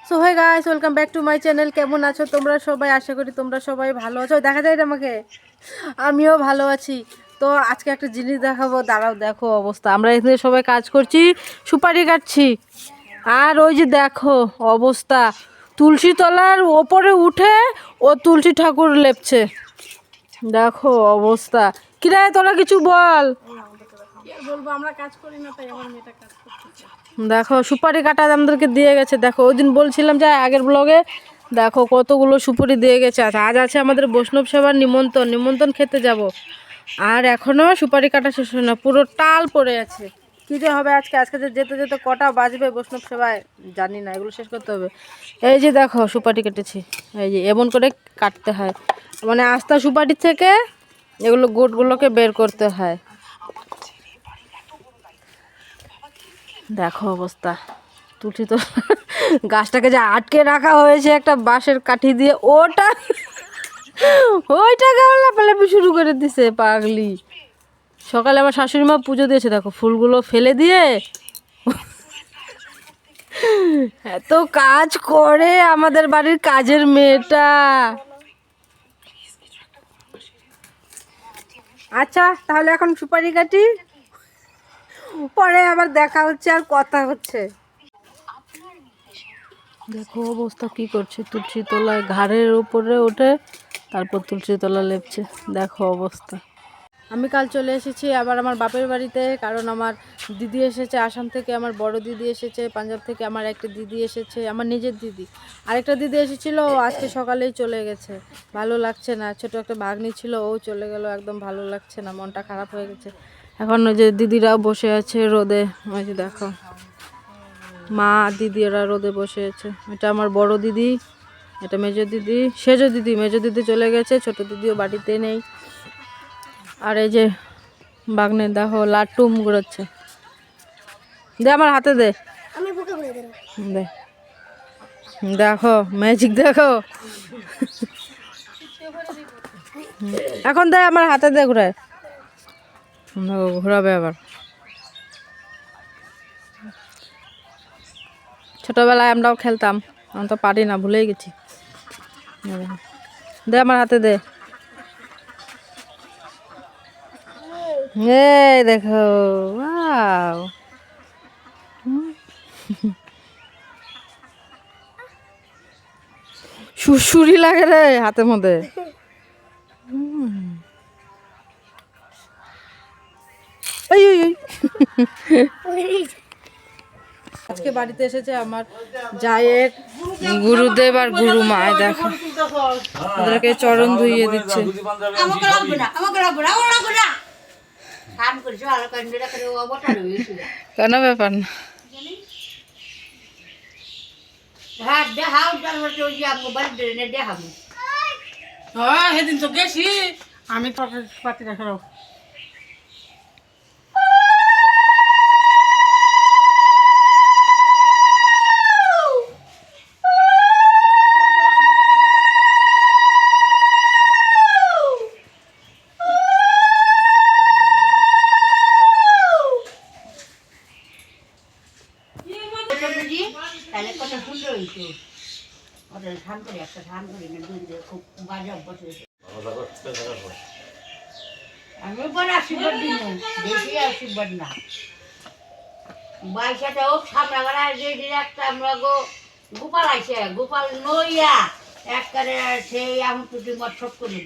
So hi guys, welcome back to my channel. কেমন আছো তোমরা সবাই? আশা করি তোমরা সবাই ভালো আছো। দেখা যায় না আমাকে? আমিও ভালো আছি। তো আজকে একটা জিনিস দেখাবো, দাঁড়াও। দেখো অবস্থা, আমরা এখানে সবাই কাজ করছি, সুপারি কাটছি। আর ওই যে দেখো অবস্থা, তুলসী তলার ওপরে উঠে ও তুলসী ঠাকুর লেপছে। দেখো অবস্থা। কিরে তোরা কিছু বল। বলবো, আমরা কাজ করি না তাই আমার মেয়েটা কাজ করতেছে। দেখো সুপারি কাটা আমাদেরকে দিয়ে গেছে। দেখো ওই দিন বলছিলাম যে আগের ব্লগে, দেখো কতগুলো সুপারি দিয়ে গেছে। আজ আছে আমাদের বৈষ্ণব সেবার নিমন্ত্রণ খেতে যাব। আর এখনও সুপারি কাটা শেষ হয় না, পুরো টাল পড়ে আছে। কী যে হবে আজকে যে যেতে যেতে কটা বাজবে বৈষ্ণব সেবায় জানি না, এগুলো শেষ করতে হবে। এই যে দেখো সুপারি কেটেছি, এই যে এমন করে কাটতে হয়, মানে আস্তা সুপারির থেকে এগুলো গোটগুলোকে বের করতে হয়। দেখো অবস্থা, তুলসী তো গাছটাকে যে আটকে রাখা হয়েছে একটা বাঁশের কাঠি দিয়ে, ওইটাকে লাফালাফি শুরু করে দিছে পাগলি। সকালে আমার শাশুড়ি মা পুজো দিয়েছে, দেখো ফুলগুলো ফেলে দিয়ে এত কাজ করে আমাদের বাড়ির কাজের মেয়েটা। আচ্ছা তাহলে এখন সুপারি কাটি, পরে আবার দেখা হচ্ছে আর কথা হচ্ছে। দেখো অবস্থা কি করছে, তুলসী তলায় ঘাড়ের উপরে ওঠে তারপর তুলসী তলা লেপছে। দেখো অবস্থা। আমি কাল চলে এসেছি আবার আমার বাপের বাড়িতে, কারণ আমার দিদি এসেছে আসাম থেকে, আমার বড় দিদি এসেছে পাঞ্জাব থেকে, আমার একটা দিদি এসেছে, আমার নিজের দিদি। আরেকটা দিদি এসেছিল, আজকে সকালেই চলে গেছে। ভালো লাগছে না, ছোট একটা ভাগ্নি ছিল, ও চলে গেল, একদম ভালো লাগছে না, মনটা খারাপ হয়ে গেছে। এখন ওই যে দিদিরাও বসে আছে রোদে, ওই যে দেখো মা দিদি ওরা রোদে বসে আছে। এটা আমার বড় দিদি, এটা মেজো দিদি, সেজো দিদি। মেজো দিদি চলে গেছে, ছোট দিদিও বাড়িতে নেই। আর এই যে বাগনে দেখো লাট্টু মুগড়াচ্ছে। দে আমার হাতে দে, দে। দেখো ম্যাজিক দেখো, এখন দে আমার হাতে দে, ঘুরায় ঘুরাবে আবার। ছোটবেলায় আমরাও খেলতাম, আমি তো পারি না, ভুলেই গেছি। দে আমার হাতে দে। এই দেখো ওয়াও, সুরসুরি লাগে রে হাতের মধ্যে। আজকে বাড়িতে এসেছে আমার জায়ের গুরুদেব আর গুরুমা। দেখো ওদেরকে চরণ ধুইয়ে দিচ্ছে। কেন ব্যাপার না, সেদিন তো গেছি আমি পাতি রাখাও। তাহলে কত সুন্দর হইতো, ওদের ধান করে একটা ধান করে না দুই দিয়ে খুব বাজে অভ্যাস হয়েছে। আমি বড় আশীর্বাদ দিন, বেশি আশীর্বাদ না। বাইশাটা হোক সামনে বেড়ায় যে একটা আমরা গোপাল আইসে, গোপাল নইয়া একবারে সেই আমি টুটি মত সব করি